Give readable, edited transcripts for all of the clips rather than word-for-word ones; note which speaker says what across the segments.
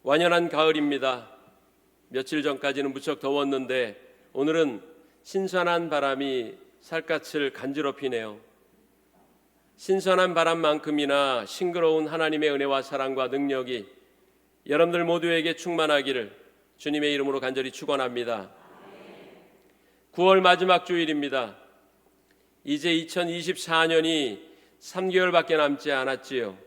Speaker 1: 완연한 가을입니다. 며칠 전까지는 무척 더웠는데 오늘은 신선한 바람이 살갗을 간지럽히네요. 신선한 바람만큼이나 싱그러운 하나님의 은혜와 사랑과 능력이 여러분들 모두에게 충만하기를 주님의 이름으로 간절히 축원합니다. 9월 마지막 주일입니다. 이제 2024년이 3개월밖에 남지 않았지요.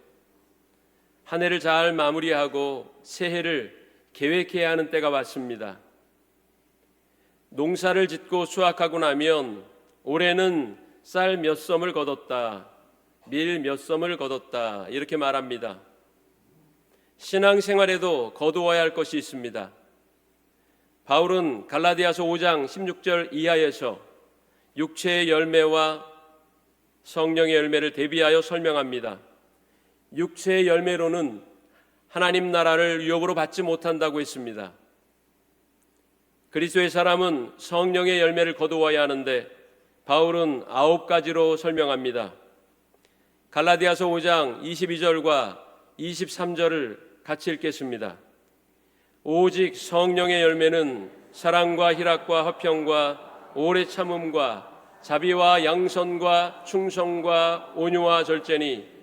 Speaker 1: 한 해를 잘 마무리하고 새해를 계획해야 하는 때가 왔습니다. 농사를 짓고 수확하고 나면 올해는 쌀 몇 섬을 거뒀다, 밀 몇 섬을 거뒀다 이렇게 말합니다. 신앙생활에도 거두어야 할 것이 있습니다. 바울은 갈라디아서 5장 16절 이하에서 육체의 열매와 성령의 열매를 대비하여 설명합니다. 육체의 열매로는 하나님 나라를 유업으로 받지 못한다고 했습니다. 그리스도의 사람은 성령의 열매를 거두어야 하는데 바울은 9가지로 설명합니다. 갈라디아서 5장 22절과 23절을 같이 읽겠습니다. 오직 성령의 열매는 사랑과 희락과 화평과 오래 참음과 자비와 양선과 충성과 온유와 절제니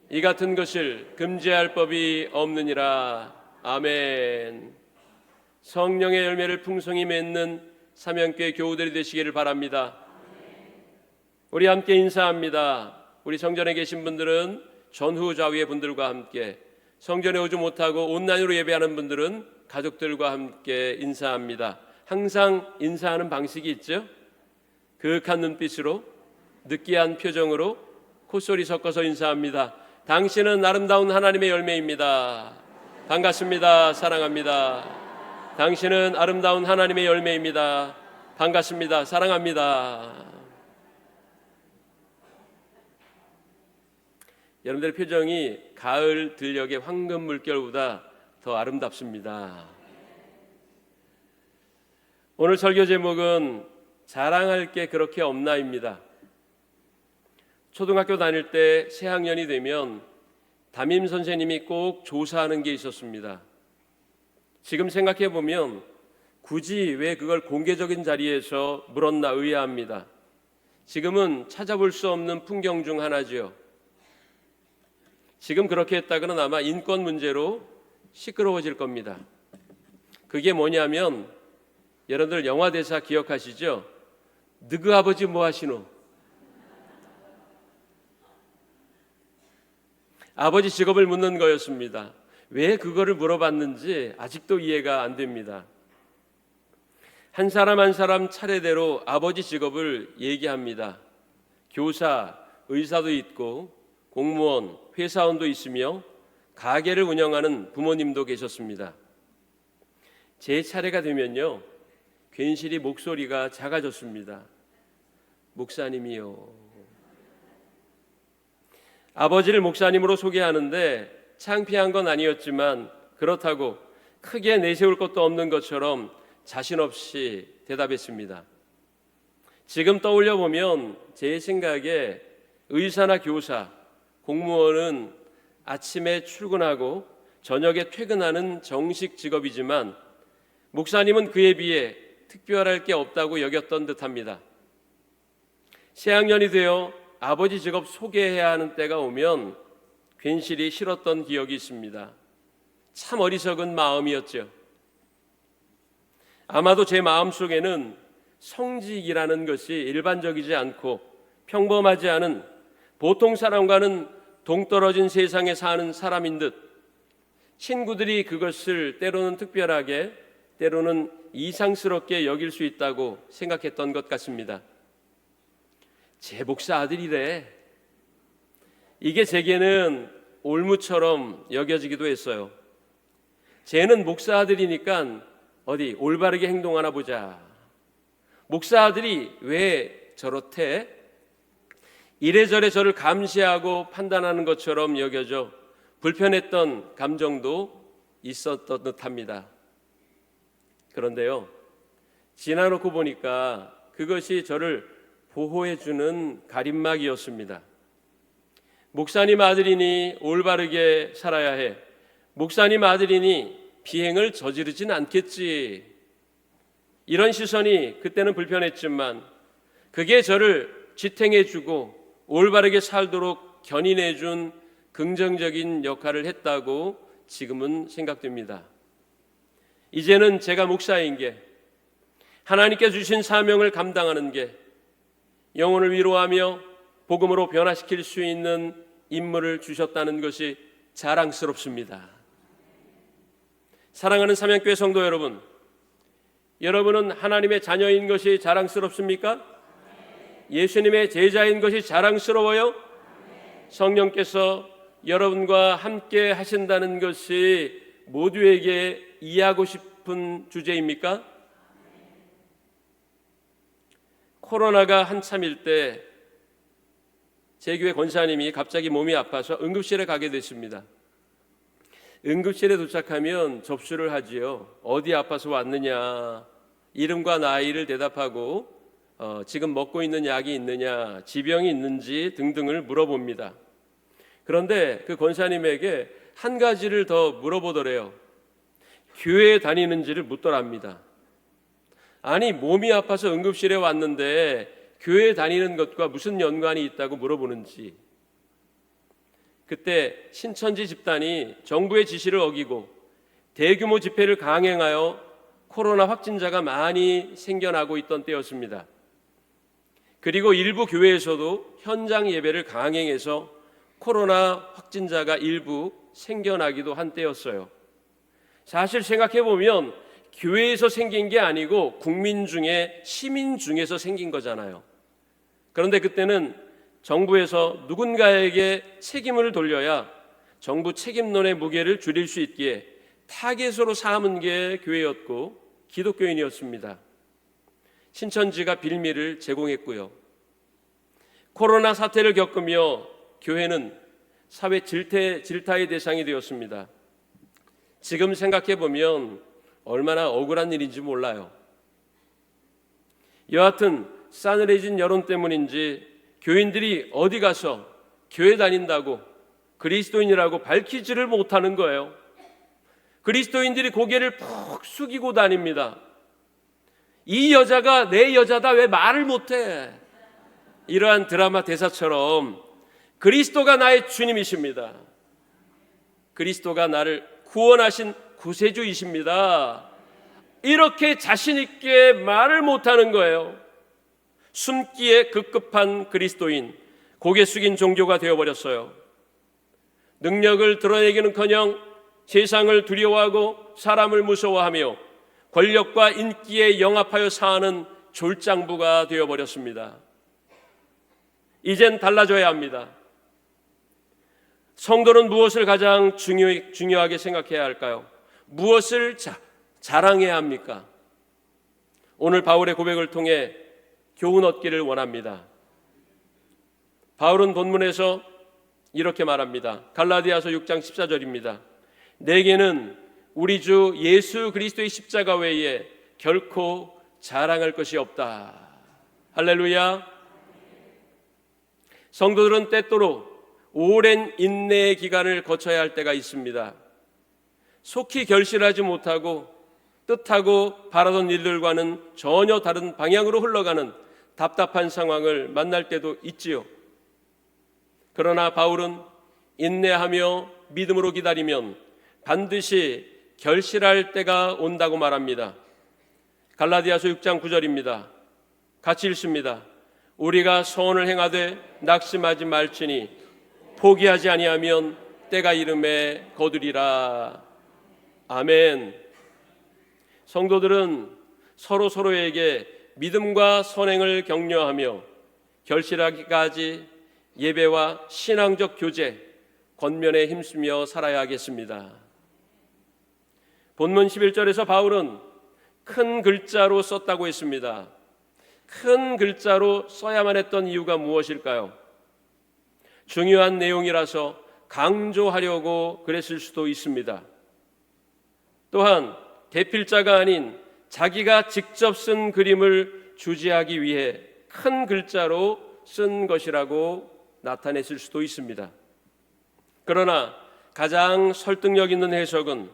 Speaker 1: 이 같은 것을 금지할 법이 없느니라. 아멘. 성령의 열매를 풍성히 맺는 사명교회 교우들이 되시기를 바랍니다. 우리 함께 인사합니다. 우리 성전에 계신 분들은 전후 좌우의 분들과 함께, 성전에 오지 못하고 온라인으로 예배하는 분들은 가족들과 함께 인사합니다. 항상 인사하는 방식이 있죠. 그윽한 눈빛으로, 느끼한 표정으로, 콧소리 섞어서 인사합니다. 당신은 아름다운 하나님의 열매입니다. 반갑습니다. 사랑합니다. 당신은 아름다운 하나님의 열매입니다. 반갑습니다. 사랑합니다. 여러분들의 표정이 가을 들녘의 황금 물결보다 더 아름답습니다. 오늘 설교 제목은 자랑할 게 그렇게 없나입니다. 초등학교 다닐 때 새학년이 되면 담임 선생님이 꼭 조사하는 게 있었습니다. 지금 생각해 보면 굳이 왜 그걸 공개적인 자리에서 물었나 의아합니다. 지금은 찾아볼 수 없는 풍경 중 하나죠. 지금 그렇게 했다가는 아마 인권 문제로 시끄러워질 겁니다. 그게 뭐냐면 여러분들 영화 대사 기억하시죠? 너그 아버지 뭐 하시노? 아버지 직업을 묻는 거였습니다. 왜 그거를 물어봤는지 아직도 이해가 안 됩니다. 한 사람 한 사람 차례대로 아버지 직업을 얘기합니다. 교사, 의사도 있고 공무원, 회사원도 있으며 가게를 운영하는 부모님도 계셨습니다. 제 차례가 되면요, 괜시리 목소리가 작아졌습니다. 목사님이요. 아버지를 목사님으로 소개하는데 창피한 건 아니었지만 그렇다고 크게 내세울 것도 없는 것처럼 자신 없이 대답했습니다. 지금 떠올려 보면 제 생각에 의사나 교사, 공무원은 아침에 출근하고 저녁에 퇴근하는 정식 직업이지만 목사님은 그에 비해 특별할 게 없다고 여겼던 듯합니다. 새학년이 되어 아버지 직업 소개해야 하는 때가 오면 괜시리 싫었던 기억이 있습니다. 참 어리석은 마음이었죠. 아마도 제 마음속에는 성직이라는 것이 일반적이지 않고 평범하지 않은 보통 사람과는 동떨어진 세상에 사는 사람인 듯 친구들이 그것을 때로는 특별하게, 때로는 이상스럽게 여길 수 있다고 생각했던 것 같습니다. 제 목사 아들이래. 이게 제게는 올무처럼 여겨지기도 했어요. 쟤는 목사 아들이니까 어디 올바르게 행동하나 보자. 목사 아들이 왜 저렇대? 이래저래 저를 감시하고 판단하는 것처럼 여겨져 불편했던 감정도 있었던 듯합니다. 그런데요, 지나놓고 보니까 그것이 저를 보호해주는 가림막이었습니다. 목사님 아들이니 올바르게 살아야 해. 목사님 아들이니 비행을 저지르진 않겠지. 이런 시선이 그때는 불편했지만 그게 저를 지탱해주고 올바르게 살도록 견인해준 긍정적인 역할을 했다고 지금은 생각됩니다. 이제는 제가 목사인 게, 하나님께 주신 사명을 감당하는 게, 영혼을 위로하며 복음으로 변화시킬 수 있는 임무를 주셨다는 것이 자랑스럽습니다. 사랑하는 삼양교회 성도 여러분, 여러분은 하나님의 자녀인 것이 자랑스럽습니까? 예수님의 제자인 것이 자랑스러워요? 성령께서 여러분과 함께 하신다는 것이 모두에게 이해하고 싶은 주제입니까? 코로나가 한참일 때 제 교회 권사님이 갑자기 몸이 아파서 응급실에 가게 됐습니다. 응급실에 도착하면 접수를 하지요. 어디 아파서 왔느냐, 이름과 나이를 대답하고 지금 먹고 있는 약이 있느냐, 지병이 있는지 등등을 물어봅니다. 그런데 그 권사님에게 한 가지를 더 물어보더래요. 교회에 다니는지를 묻더랍니다. 아니, 몸이 아파서 응급실에 왔는데 교회에 다니는 것과 무슨 연관이 있다고 물어보는지. 그때 신천지 집단이 정부의 지시를 어기고 대규모 집회를 강행하여 코로나 확진자가 많이 생겨나고 있던 때였습니다. 그리고 일부 교회에서도 현장 예배를 강행해서 코로나 확진자가 일부 생겨나기도 한 때였어요. 사실 생각해보면 교회에서 생긴 게 아니고 국민 중에, 시민 중에서 생긴 거잖아요. 그런데 그때는 정부에서 누군가에게 책임을 돌려야 정부 책임론의 무게를 줄일 수 있기에 타겟으로 삼은 게 교회였고 기독교인이었습니다. 신천지가 빌미를 제공했고요. 코로나 사태를 겪으며 교회는 사회 질타의 대상이 되었습니다. 지금 생각해보면 얼마나 억울한 일인지 몰라요. 여하튼 싸늘해진 여론 때문인지 교인들이 어디 가서 교회 다닌다고, 그리스도인이라고 밝히지를 못하는 거예요. 그리스도인들이 고개를 푹 숙이고 다닙니다. 이 여자가 내 여자다, 왜 말을 못해? 이러한 드라마 대사처럼 그리스도가 나의 주님이십니다. 그리스도가 나를 구원하신 구세주이십니다. 이렇게 자신 있게 말을 못하는 거예요. 숨기에 급급한 그리스도인, 고개 숙인 종교가 되어버렸어요. 능력을 드러내기는커녕 세상을 두려워하고 사람을 무서워하며 권력과 인기에 영합하여 사는 졸장부가 되어버렸습니다. 이젠 달라져야 합니다. 성도는 무엇을 가장 중요하게 생각해야 할까요? 무엇을 자랑해야 합니까? 오늘 바울의 고백을 통해 교훈 얻기를 원합니다. 바울은 본문에서 이렇게 말합니다. 갈라디아서 6장 14절입니다. 내게는 우리 주 예수 그리스도의 십자가 외에 결코 자랑할 것이 없다. 할렐루야. 성도들은 때때로 오랜 인내의 기간을 거쳐야 할 때가 있습니다. 속히 결실하지 못하고 뜻하고 바라던 일들과는 전혀 다른 방향으로 흘러가는 답답한 상황을 만날 때도 있지요. 그러나 바울은 인내하며 믿음으로 기다리면 반드시 결실할 때가 온다고 말합니다. 갈라디아서 6장 9절입니다. 같이 읽습니다. 우리가 선을 행하되 낙심하지 말지니 포기하지 아니하면 때가 이름에 거두리라. 아멘. 성도들은 서로에게 믿음과 선행을 격려하며 결실하기까지 예배와 신앙적 교제, 권면에 힘쓰며 살아야 하겠습니다. 본문 11절에서 바울은 큰 글자로 썼다고 했습니다. 큰 글자로 써야만 했던 이유가 무엇일까요? 중요한 내용이라서 강조하려고 그랬을 수도 있습니다. 또한 대필자가 아닌 자기가 직접 쓴 그림을 주제하기 위해 큰 글자로 쓴 것이라고 나타냈을 수도 있습니다. 그러나 가장 설득력 있는 해석은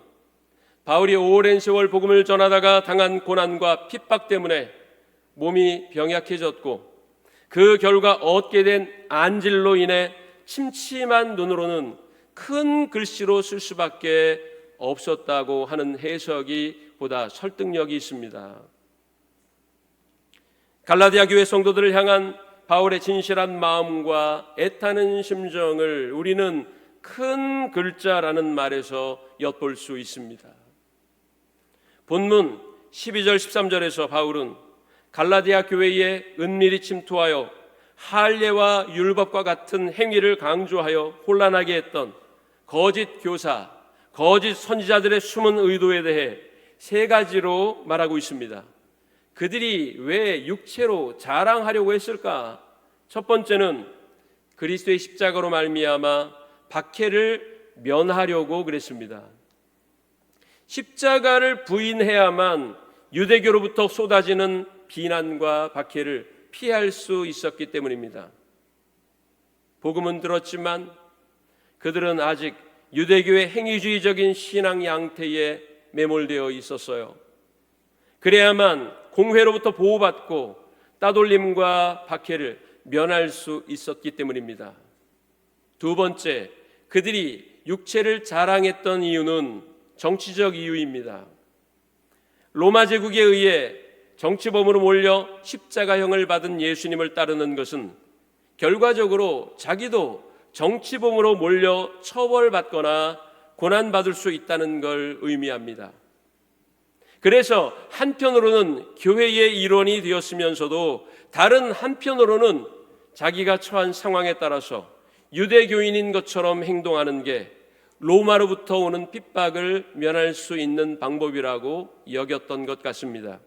Speaker 1: 바울이 오랜 세월 복음을 전하다가 당한 고난과 핍박 때문에 몸이 병약해졌고 그 결과 얻게 된 안질로 인해 침침한 눈으로는 큰 글씨로 쓸 수밖에 없었다고 하는 해석이 보다 설득력이 있습니다. 갈라디아 교회 성도들을 향한 바울의 진실한 마음과 애타는 심정을 우리는 큰 글자라는 말에서 엿볼 수 있습니다. 본문 12절 13절에서 바울은 갈라디아 교회에 은밀히 침투하여 할례와 율법과 같은 행위를 강조하여 혼란하게 했던 거짓 교사, 거짓 선지자들의 숨은 의도에 대해 세 가지로 말하고 있습니다. 그들이 왜 육체로 자랑하려고 했을까? 첫 번째는 그리스도의 십자가로 말미암아 박해를 면하려고 그랬습니다. 십자가를 부인해야만 유대교로부터 쏟아지는 비난과 박해를 피할 수 있었기 때문입니다. 복음은 들었지만 그들은 아직 유대교의 행위주의적인 신앙 양태에 매몰되어 있었어요. 그래야만 공회로부터 보호받고 따돌림과 박해를 면할 수 있었기 때문입니다. 두 번째, 그들이 육체를 자랑했던 이유는 정치적 이유입니다. 로마 제국에 의해 정치범으로 몰려 십자가형을 받은 예수님을 따르는 것은 결과적으로 자기도 정치범으로 몰려 처벌받거나 고난받을 수 있다는 걸 의미합니다. 그래서 한편으로는 교회의 일원이 되었으면서도 다른 한편으로는 자기가 처한 상황에 따라서 유대교인인 것처럼 행동하는 게 로마로부터 오는 핍박을 면할 수 있는 방법이라고 여겼던 것 같습니다.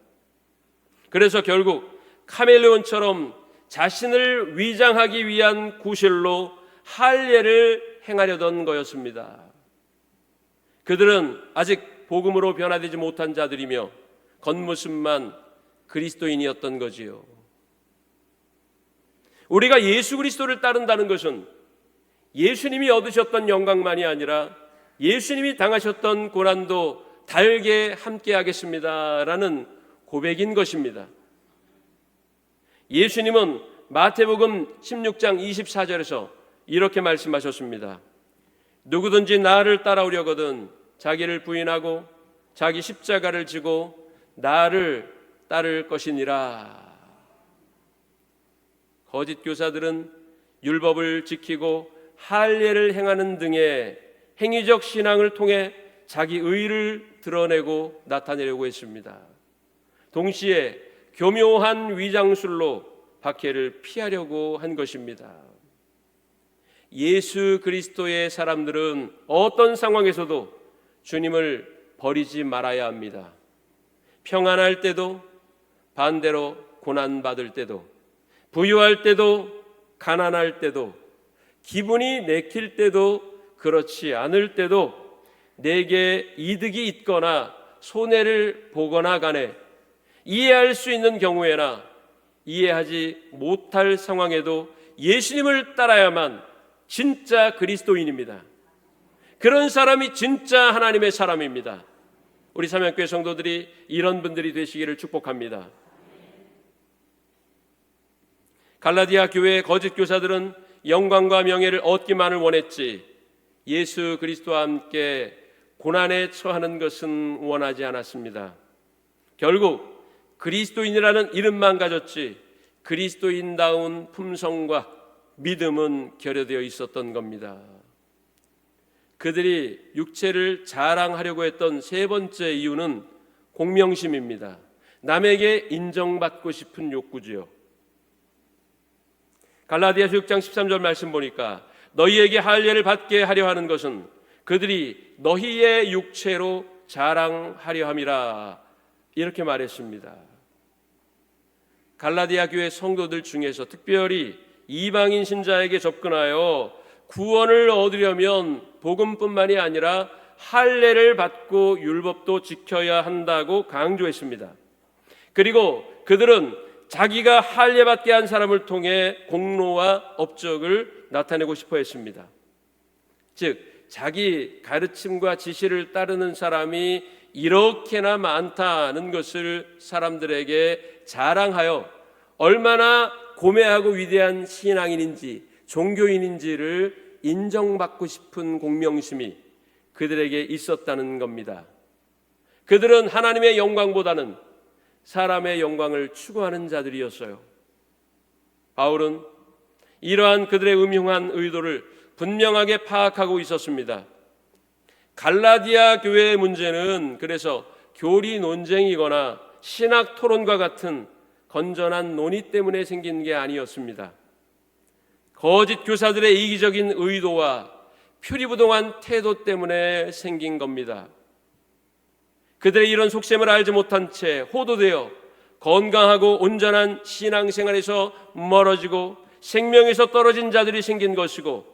Speaker 1: 그래서 결국 카멜레온처럼 자신을 위장하기 위한 구실로 할례를 행하려던 거였습니다. 그들은 아직 복음으로 변화되지 못한 자들이며 겉모습만 그리스도인이었던 거지요. 우리가 예수 그리스도를 따른다는 것은 예수님이 얻으셨던 영광만이 아니라 예수님이 당하셨던 고난도 달게 함께 하겠습니다라는 고백인 것입니다. 예수님은 마태복음 16장 24절에서 이렇게 말씀하셨습니다. 누구든지 나를 따라오려거든 자기를 부인하고 자기 십자가를 지고 나를 따를 것이니라. 거짓 교사들은 율법을 지키고 할례를 행하는 등의 행위적 신앙을 통해 자기 의를 드러내고 나타내려고 했습니다. 동시에 교묘한 위장술로 박해를 피하려고 한 것입니다. 예수 그리스도의 사람들은 어떤 상황에서도 주님을 버리지 말아야 합니다. 평안할 때도, 반대로 고난받을 때도, 부유할 때도, 가난할 때도, 기분이 내킬 때도, 그렇지 않을 때도, 내게 이득이 있거나 손해를 보거나 간에 이해할 수 있는 경우에나 이해하지 못할 상황에도 예수님을 따라야만 진짜 그리스도인입니다. 그런 사람이 진짜 하나님의 사람입니다. 우리 삼양교회 성도들이 이런 분들이 되시기를 축복합니다. 갈라디아 교회의 거짓 교사들은 영광과 명예를 얻기만을 원했지 예수 그리스도와 함께 고난에 처하는 것은 원하지 않았습니다. 결국 그리스도인이라는 이름만 가졌지 그리스도인다운 품성과 믿음은 결여되어 있었던 겁니다. 그들이 육체를 자랑하려고 했던 세 번째 이유는 공명심입니다. 남에게 인정받고 싶은 욕구지요. 갈라디아서 6장 13절 말씀 보니까 너희에게 할례를 받게 하려 하는 것은 그들이 너희의 육체로 자랑하려 함이라 이렇게 말했습니다. 갈라디아 교회 성도들 중에서 특별히 이방인 신자에게 접근하여 구원을 얻으려면 복음뿐만이 아니라 할례를 받고 율법도 지켜야 한다고 강조했습니다. 그리고 그들은 자기가 할례 받게 한 사람을 통해 공로와 업적을 나타내고 싶어 했습니다. 즉 자기 가르침과 지시를 따르는 사람이 이렇게나 많다는 것을 사람들에게 자랑하여 얼마나 고매하고 위대한 신앙인인지 종교인인지를 인정받고 싶은 공명심이 그들에게 있었다는 겁니다. 그들은 하나님의 영광보다는 사람의 영광을 추구하는 자들이었어요. 바울은 이러한 그들의 음흉한 의도를 분명하게 파악하고 있었습니다. 갈라디아 교회의 문제는 그래서 교리 논쟁이거나 신학 토론과 같은 건전한 논의 때문에 생긴 게 아니었습니다. 거짓 교사들의 이기적인 의도와 표리부동한 태도 때문에 생긴 겁니다. 그들의 이런 속셈을 알지 못한 채 호도되어 건강하고 온전한 신앙생활에서 멀어지고 생명에서 떨어진 자들이 생긴 것이고,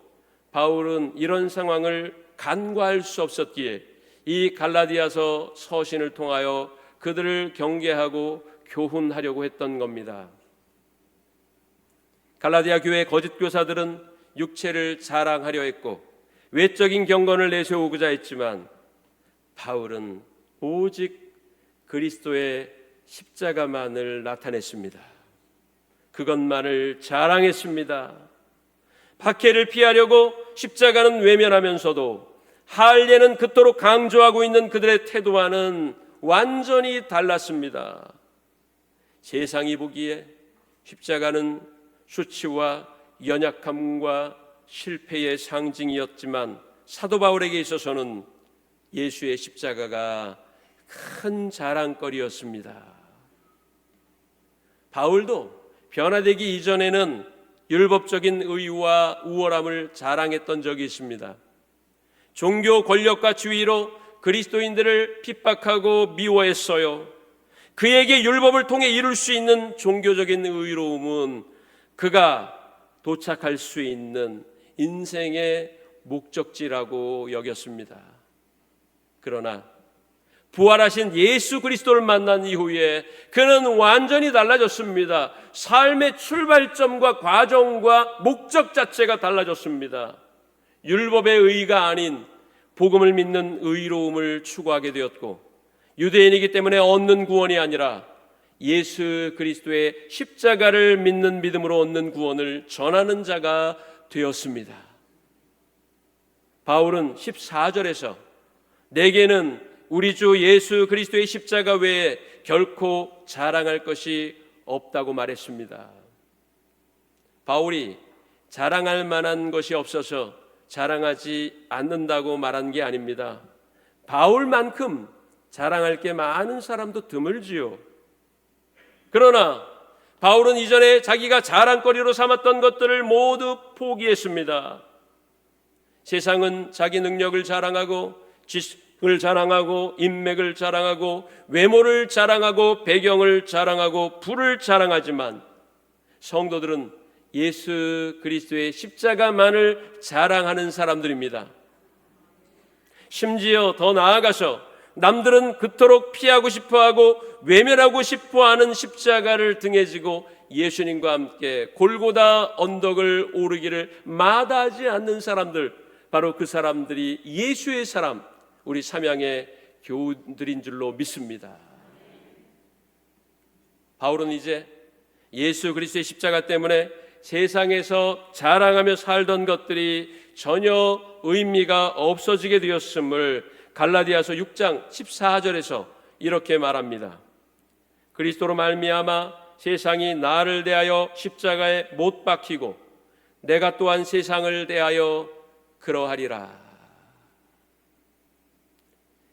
Speaker 1: 바울은 이런 상황을 간과할 수 없었기에 이 갈라디아서 서신을 통하여 그들을 경계하고 교훈하려고 했던 겁니다. 갈라디아 교회 거짓 교사들은 육체를 자랑하려 했고 외적인 경건을 내세우고자 했지만, 바울은 오직 그리스도의 십자가만을 나타냈습니다. 그것만을 자랑했습니다. 박해를 피하려고 십자가는 외면하면서도 할례는 그토록 강조하고 있는 그들의 태도와는 완전히 달랐습니다. 세상이 보기에 십자가는 수치와 연약함과 실패의 상징이었지만, 사도 바울에게 있어서는 예수의 십자가가 큰 자랑거리였습니다. 바울도 변화되기 이전에는 율법적인 의와 우월함을 자랑했던 적이 있습니다. 종교 권력과 지위로 그리스도인들을 핍박하고 미워했어요. 그에게 율법을 통해 이룰 수 있는 종교적인 의로움은 그가 도착할 수 있는 인생의 목적지라고 여겼습니다. 그러나 부활하신 예수 그리스도를 만난 이후에 그는 완전히 달라졌습니다. 삶의 출발점과 과정과 목적 자체가 달라졌습니다. 율법의 의가 아닌 복음을 믿는 의로움을 추구하게 되었고, 유대인이기 때문에 얻는 구원이 아니라 예수 그리스도의 십자가를 믿는 믿음으로 얻는 구원을 전하는 자가 되었습니다. 바울은 14절에서 내게는 우리 주 예수 그리스도의 십자가 외에 결코 자랑할 것이 없다고 말했습니다. 바울이 자랑할 만한 것이 없어서 자랑하지 않는다고 말한 게 아닙니다. 바울만큼 자랑할 게 많은 사람도 드물지요. 그러나 바울은 이전에 자기가 자랑거리로 삼았던 것들을 모두 포기했습니다. 세상은 자기 능력을 자랑하고 지식을 자랑하고 인맥을 자랑하고 외모를 자랑하고 배경을 자랑하고 부를 자랑하지만, 성도들은 예수 그리스도의 십자가만을 자랑하는 사람들입니다. 심지어 더 나아가서 남들은 그토록 피하고 싶어하고 외면하고 싶어하는 십자가를 등에 지고 예수님과 함께 골고다 언덕을 오르기를 마다하지 않는 사람들, 바로 그 사람들이 예수의 사람, 우리 삼양의 교우들인 줄로 믿습니다. 바울은 이제 예수 그리스도의 십자가 때문에 세상에서 자랑하며 살던 것들이 전혀 의미가 없어지게 되었음을 갈라디아서 6장 14절에서 이렇게 말합니다. 그리스도로 말미암아 세상이 나를 대하여 십자가에 못 박히고 내가 또한 세상을 대하여 그러하리라.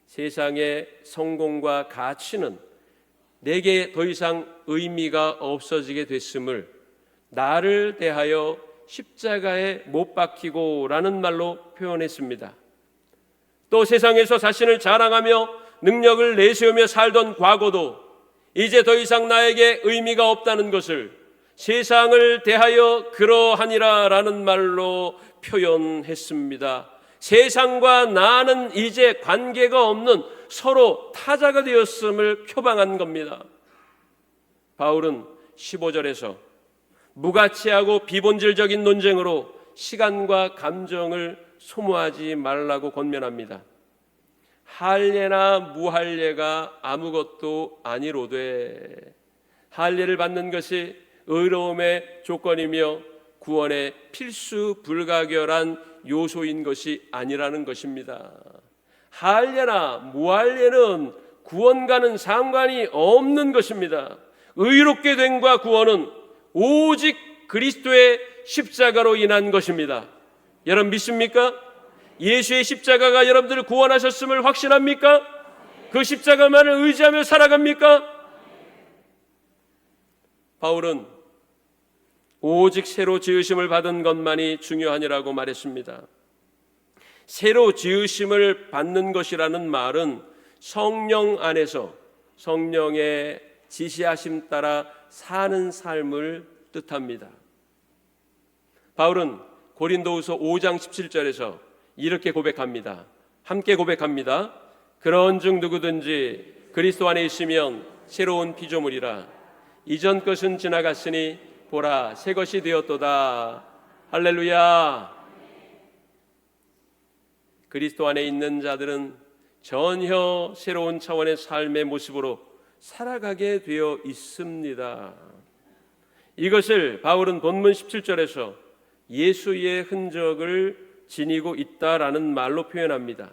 Speaker 1: 세상의 성공과 가치는 내게 더 이상 의미가 없어지게 됐음을 나를 대하여 십자가에 못 박히고 라는 말로 표현했습니다. 또 세상에서 자신을 자랑하며 능력을 내세우며 살던 과거도 이제 더 이상 나에게 의미가 없다는 것을 세상을 대하여 그러하니라 라는 말로 표현했습니다. 세상과 나는 이제 관계가 없는 서로 타자가 되었음을 표방한 겁니다. 바울은 15절에서 무가치하고 비본질적인 논쟁으로 시간과 감정을 소모하지 말라고 권면합니다. 할례나 무할례가 아무것도 아니로되 할례를 받는 것이 의로움의 조건이며 구원의 필수 불가결한 요소인 것이 아니라는 것입니다. 할례나 무할례는 구원과는 상관이 없는 것입니다. 의롭게 됨과 구원은 오직 그리스도의 십자가로 인한 것입니다. 여러분 믿습니까? 예수의 십자가가 여러분들을 구원하셨음을 확신합니까? 그 십자가만을 의지하며 살아갑니까? 바울은 오직 새로 지으심을 받은 것만이 중요하니라고 말했습니다. 새로 지으심을 받는 것이라는 말은 성령 안에서 성령의 지시하심 따라 사는 삶을 뜻합니다. 바울은 고린도후서 5장 17절에서 이렇게 고백합니다. 함께 고백합니다. 그런즉 누구든지 그리스도 안에 있으면 새로운 피조물이라 이전 것은 지나갔으니 보라 새 것이 되었도다. 할렐루야. 그리스도 안에 있는 자들은 전혀 새로운 차원의 삶의 모습으로 살아가게 되어 있습니다. 이것을 바울은 본문 17절에서 예수의 흔적을 지니고 있다라는 말로 표현합니다.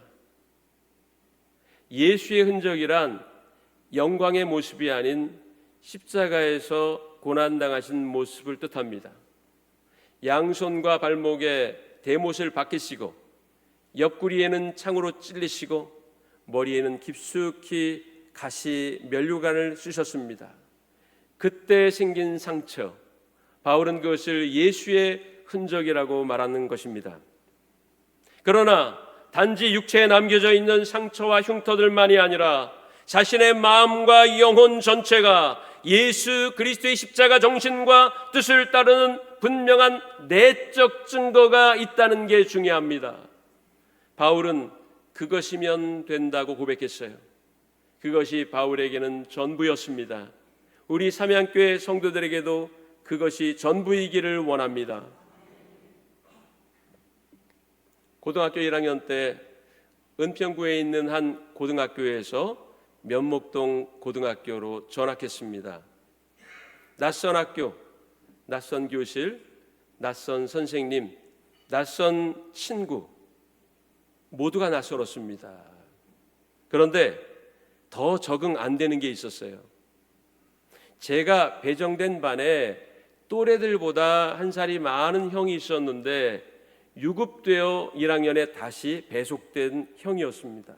Speaker 1: 예수의 흔적이란 영광의 모습이 아닌 십자가에서 고난당하신 모습을 뜻합니다. 양손과 발목에 대못을 박히시고 옆구리에는 창으로 찔리시고 머리에는 깊숙이 가시 면류관을 쓰셨습니다. 그때 생긴 상처, 바울은 그것을 예수의 흔적이라고 말하는 것입니다. 그러나 단지 육체에 남겨져 있는 상처와 흉터들만이 아니라 자신의 마음과 영혼 전체가 예수 그리스도의 십자가 정신과 뜻을 따르는 분명한 내적 증거가 있다는 게 중요합니다. 바울은 그것이면 된다고 고백했어요. 그것이 바울에게는 전부였습니다. 우리 삼양교회 성도들에게도 그것이 전부이기를 원합니다. 고등학교 1학년 때 은평구에 있는 한 고등학교에서 면목동 고등학교로 전학했습니다. 낯선 학교, 낯선 교실, 낯선 선생님, 낯선 친구 모두가 낯설었습니다. 그런데 더 적응 안 되는 게 있었어요. 제가 배정된 반에 또래들보다 한 살이 많은 형이 있었는데 유급되어 1학년에 다시 배속된 형이었습니다.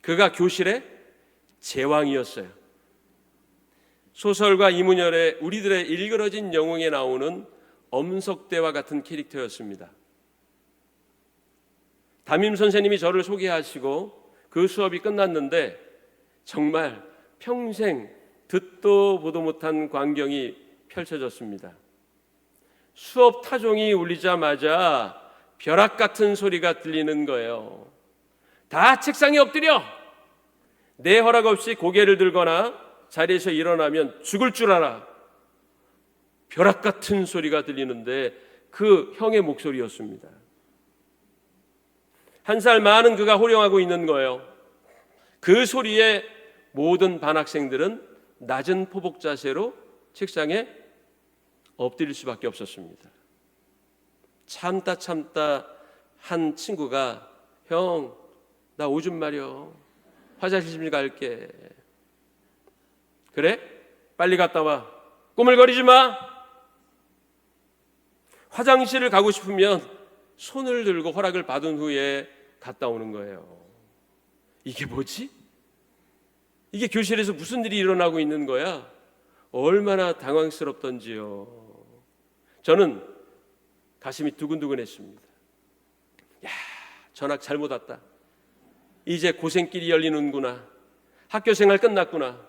Speaker 1: 그가 교실의 제왕이었어요. 소설가 이문열의 우리들의 일그러진 영웅에 나오는 엄석대와 같은 캐릭터였습니다. 담임 선생님이 저를 소개하시고 그 수업이 끝났는데 정말 평생 듣도 보도 못한 광경이 펼쳐졌습니다. 수업 타종이 울리자마자 벼락 같은 소리가 들리는 거예요. 다 책상에 엎드려! 내 허락 없이 고개를 들거나 자리에서 일어나면 죽을 줄 알아. 벼락 같은 소리가 들리는데 그 형의 목소리였습니다. 한 살 많은 그가 호령하고 있는 거예요. 그 소리에 모든 반 학생들은 낮은 포복 자세로 책상에 엎드릴 수밖에 없었습니다. 참다 한 친구가 형, 나 오줌 마려. 화장실 좀 갈게. 그래? 빨리 갔다 와. 꾸물거리지 마. 화장실을 가고 싶으면 손을 들고 허락을 받은 후에 갔다 오는 거예요. 이게 뭐지? 이게 교실에서 무슨 일이 일어나고 있는 거야? 얼마나 당황스럽던지요. 저는 가슴이 두근두근했습니다. 야, 전학 잘못 왔다. 이제 고생길이 열리는구나. 학교 생활 끝났구나.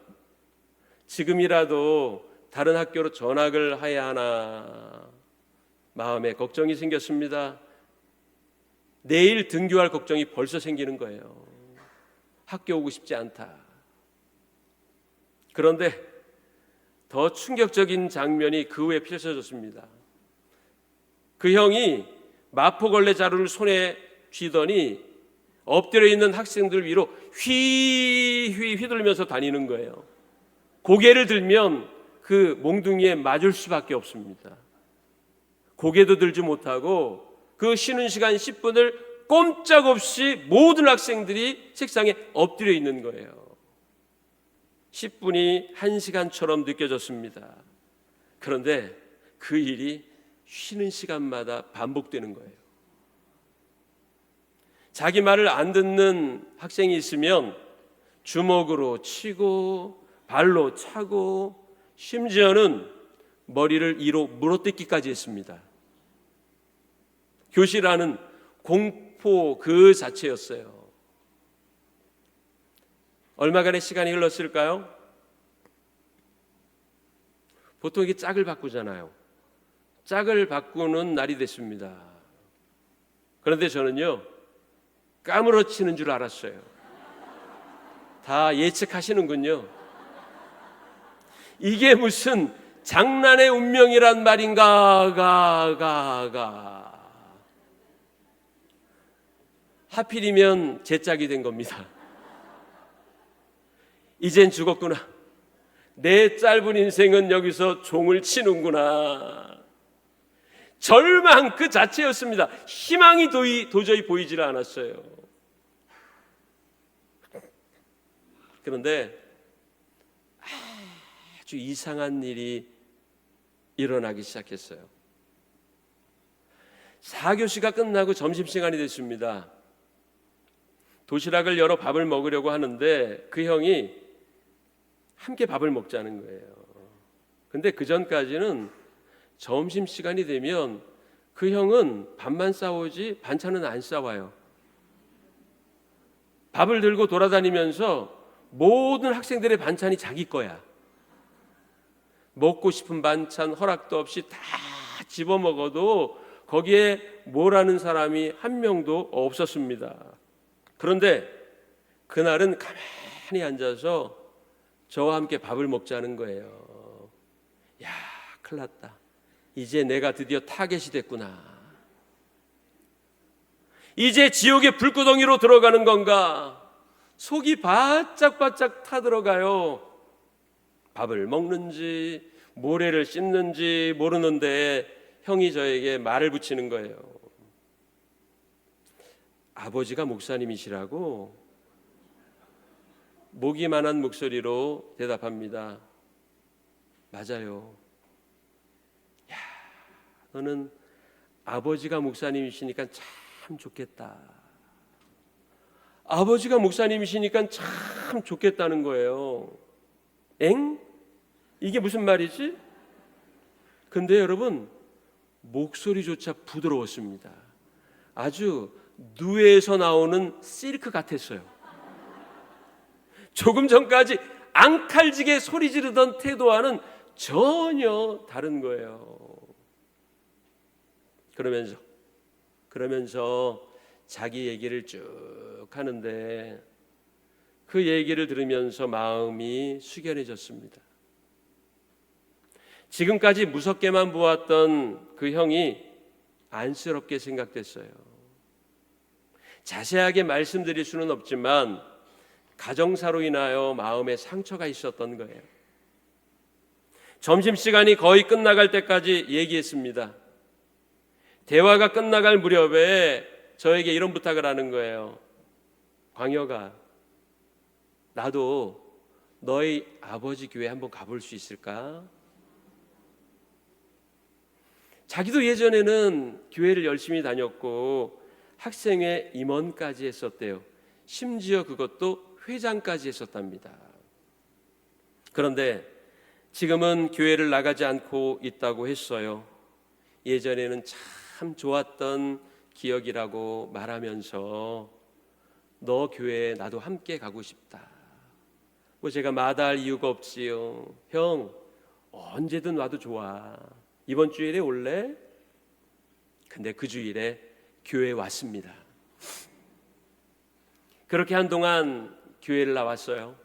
Speaker 1: 지금이라도 다른 학교로 전학을 해야 하나 마음에 걱정이 생겼습니다. 내일 등교할 걱정이 벌써 생기는 거예요. 학교 오고 싶지 않다. 그런데 더 충격적인 장면이 그 후에 펼쳐졌습니다. 그 형이 마포걸레 자루를 손에 쥐더니 엎드려 있는 학생들 위로 휘휘휘두르면서 다니는 거예요. 고개를 들면 그 몽둥이에 맞을 수밖에 없습니다. 고개도 들지 못하고 그 쉬는 시간 10분을 꼼짝없이 모든 학생들이 책상에 엎드려 있는 거예요. 10분이 1시간처럼 느껴졌습니다. 그런데 그 일이 쉬는 시간마다 반복되는 거예요. 자기 말을 안 듣는 학생이 있으면 주먹으로 치고 발로 차고 심지어는 머리를 이로 물어뜯기까지 했습니다. 교실 안은 공포 그 자체였어요. 얼마간의 시간이 흘렀을까요? 보통 이게 짝을 바꾸잖아요. 짝을 바꾸는 날이 됐습니다. 그런데 저는요, 까무러치는 줄 알았어요. 다 예측하시는군요. 이게 무슨 장난의 운명이란 말인가. 하필이면 제 짝이 된 겁니다. 이젠 죽었구나. 내 짧은 인생은 여기서 종을 치는구나. 절망 그 자체였습니다. 희망이 도저히 보이질 않았어요. 그런데 아주 이상한 일이 일어나기 시작했어요. 4교시가 끝나고 점심시간이 됐습니다. 도시락을 열어 밥을 먹으려고 하는데 그 형이 함께 밥을 먹자는 거예요. 근데 그 전까지는 점심시간이 되면 그 형은 밥만 싸우지 반찬은 안 싸와요. 밥을 들고 돌아다니면서 모든 학생들의 반찬이 자기 거야. 먹고 싶은 반찬 허락도 없이 다 집어먹어도 거기에 뭐라는 사람이 한 명도 없었습니다. 그런데 그날은 가만히 앉아서 저와 함께 밥을 먹자는 거예요. 야, 큰일 났다. 이제 내가 드디어 타겟이 됐구나. 이제 지옥의 불구덩이로 들어가는 건가? 속이 바짝바짝 타들어가요. 밥을 먹는지 모래를 씹는지 모르는데 형이 저에게 말을 붙이는 거예요. 아버지가 목사님이시라고 모기만한 목소리로 대답합니다. 맞아요. 야, 너는 아버지가 목사님이시니까 참 좋겠다. 아버지가 목사님이시니까 참 좋겠다는 거예요. 엥? 이게 무슨 말이지? 근데 여러분, 목소리조차 부드러웠습니다. 아주 누에에서 나오는 실크 같았어요. 조금 전까지 앙칼지게 소리 지르던 태도와는 전혀 다른 거예요. 그러면서 자기 얘기를 쭉 하는데 그 얘기를 들으면서 마음이 숙연해졌습니다. 지금까지 무섭게만 보았던 그 형이 안쓰럽게 생각됐어요. 자세하게 말씀드릴 수는 없지만 가정사로 인하여 마음에 상처가 있었던 거예요. 점심시간이 거의 끝나갈 때까지 얘기했습니다. 대화가 끝나갈 무렵에 저에게 이런 부탁을 하는 거예요. 광혁아, 나도 너희 아버지 교회 한번 가볼 수 있을까? 자기도 예전에는 교회를 열심히 다녔고 학생회 임원까지 했었대요. 심지어 그것도 회장까지 했었답니다. 그런데 지금은 교회를 나가지 않고 있다고 했어요. 예전에는 참 좋았던 기억이라고 말하면서 너 교회에 나도 함께 가고 싶다. 뭐 제가 마다할 이유가 없지요. 형, 언제든 와도 좋아. 이번 주일에 올래? 근데 그 주일에 교회에 왔습니다. 그렇게 한동안 교회를 나왔어요.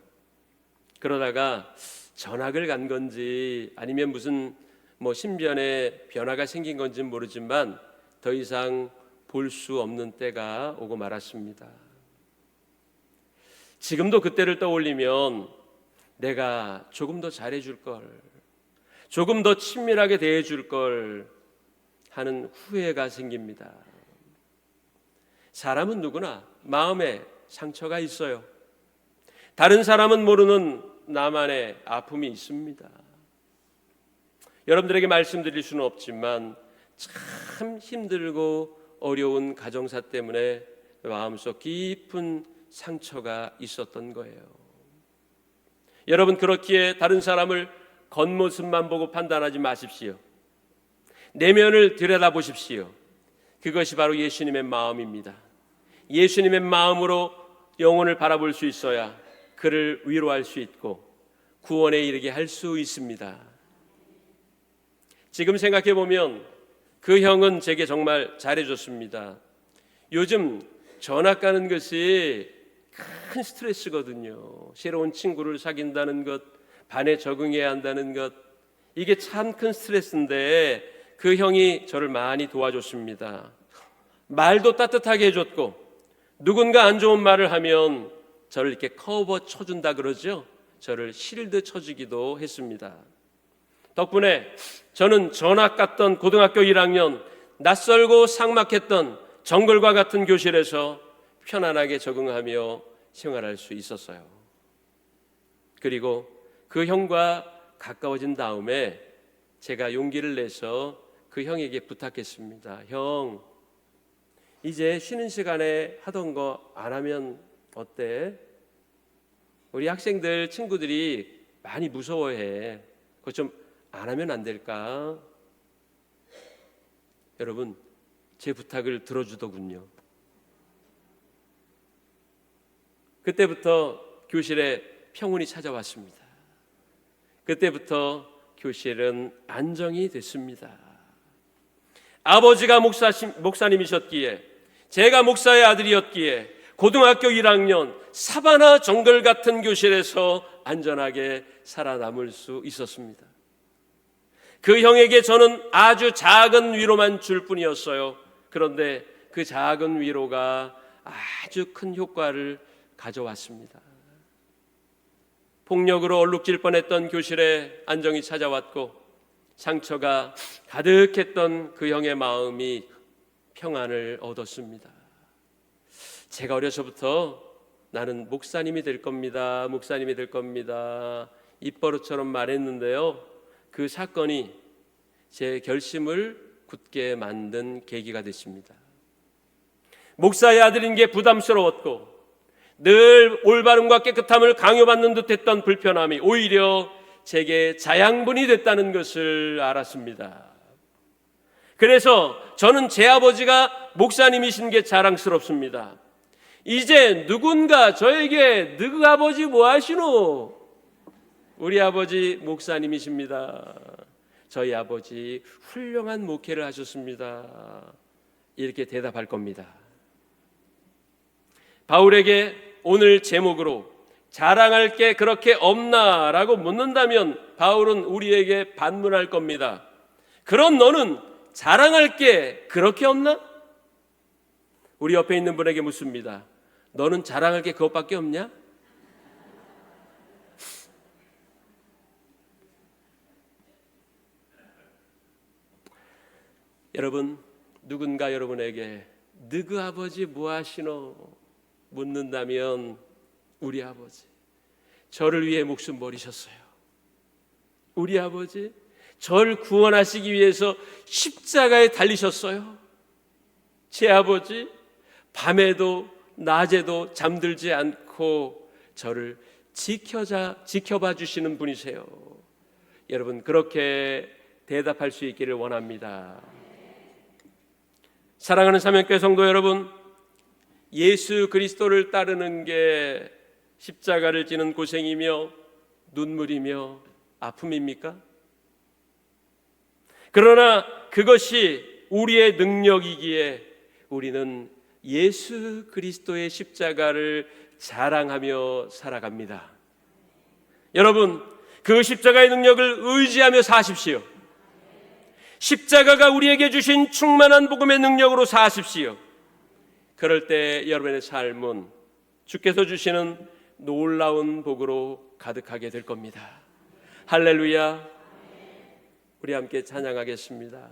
Speaker 1: 그러다가 전학을 간 건지 아니면 무슨 신변에 변화가 생긴 건지는 모르지만 더 이상 볼 수 없는 때가 오고 말았습니다. 지금도 그때를 떠올리면 내가 조금 더 잘해줄 걸, 조금 더 친밀하게 대해줄 걸 하는 후회가 생깁니다. 사람은 누구나 마음에 상처가 있어요. 다른 사람은 모르는 나만의 아픔이 있습니다. 여러분들에게 말씀드릴 수는 없지만 참 힘들고 어려운 가정사 때문에 마음속 깊은 상처가 있었던 거예요. 여러분, 그렇기에 다른 사람을 겉모습만 보고 판단하지 마십시오. 내면을 들여다보십시오. 그것이 바로 예수님의 마음입니다. 예수님의 마음으로 영혼을 바라볼 수 있어야 그를 위로할 수 있고 구원에 이르게 할 수 있습니다. 지금 생각해 보면 그 형은 제게 정말 잘해줬습니다. 요즘 전학 가는 것이 큰 스트레스거든요. 새로운 친구를 사귄다는 것, 반에 적응해야 한다는 것, 이게 참 큰 스트레스인데 그 형이 저를 많이 도와줬습니다. 말도 따뜻하게 해줬고 누군가 안 좋은 말을 하면 저를 이렇게 커버 쳐준다 그러죠. 저를 실드 쳐주기도 했습니다. 덕분에 저는 전학 갔던 고등학교 1학년 낯설고 삭막했던 정글과 같은 교실에서 편안하게 적응하며 생활할 수 있었어요. 그리고 그 형과 가까워진 다음에 제가 용기를 내서 그 형에게 부탁했습니다. 형, 이제 쉬는 시간에 하던 거 안 하면 어때? 우리 학생들 친구들이 많이 무서워해. 그거 좀 안 하면 안 될까? 여러분, 제 부탁을 들어주더군요. 그때부터 교실에 평온이 찾아왔습니다. 그때부터 교실은 안정이 됐습니다. 아버지가 목사님이셨기에, 제가 목사의 아들이었기에 고등학교 1학년 사바나 정글 같은 교실에서 안전하게 살아남을 수 있었습니다. 그 형에게 저는 아주 작은 위로만 줄 뿐이었어요. 그런데 그 작은 위로가 아주 큰 효과를 가져왔습니다. 폭력으로 얼룩질 뻔했던 교실에 안정이 찾아왔고 상처가 가득했던 그 형의 마음이 평안을 얻었습니다. 제가 어려서부터 나는 목사님이 될 겁니다. 목사님이 될 겁니다. 입버릇처럼 말했는데요. 그 사건이 제 결심을 굳게 만든 계기가 됐습니다. 목사의 아들인 게 부담스러웠고 늘 올바름과 깨끗함을 강요받는 듯했던 불편함이 오히려 제게 자양분이 됐다는 것을 알았습니다. 그래서 저는 제 아버지가 목사님이신 게 자랑스럽습니다. 이제 누군가 저에게 너희 아버지 뭐 하시노? 우리 아버지 목사님이십니다. 저희 아버지 훌륭한 목회를 하셨습니다. 이렇게 대답할 겁니다. 바울에게 오늘 제목으로 자랑할 게 그렇게 없나? 라고 묻는다면 바울은 우리에게 반문할 겁니다. 그럼 너는 자랑할 게 그렇게 없나? 우리 옆에 있는 분에게 묻습니다. 너는 자랑할 게 그것밖에 없냐? 여러분, 누군가 여러분에게 너희 아버지 뭐 하시노? 묻는다면 우리 아버지 저를 위해 목숨 버리셨어요. 우리 아버지 저를 구원하시기 위해서 십자가에 달리셨어요. 제 아버지 밤에도 낮에도 잠들지 않고 저를 지켜봐 주시는 분이세요. 여러분, 그렇게 대답할 수 있기를 원합니다. 사랑하는 사명교회 성도 여러분, 예수 그리스도를 따르는 게 십자가를 지는 고생이며 눈물이며 아픔입니까? 그러나 그것이 우리의 능력이기에 우리는 예수 그리스도의 십자가를 자랑하며 살아갑니다. 여러분, 그 십자가의 능력을 의지하며 사십시오. 십자가가 우리에게 주신 충만한 복음의 능력으로 사십시오. 그럴 때 여러분의 삶은 주께서 주시는 놀라운 복으로 가득하게 될 겁니다. 할렐루야. 우리 함께 찬양하겠습니다.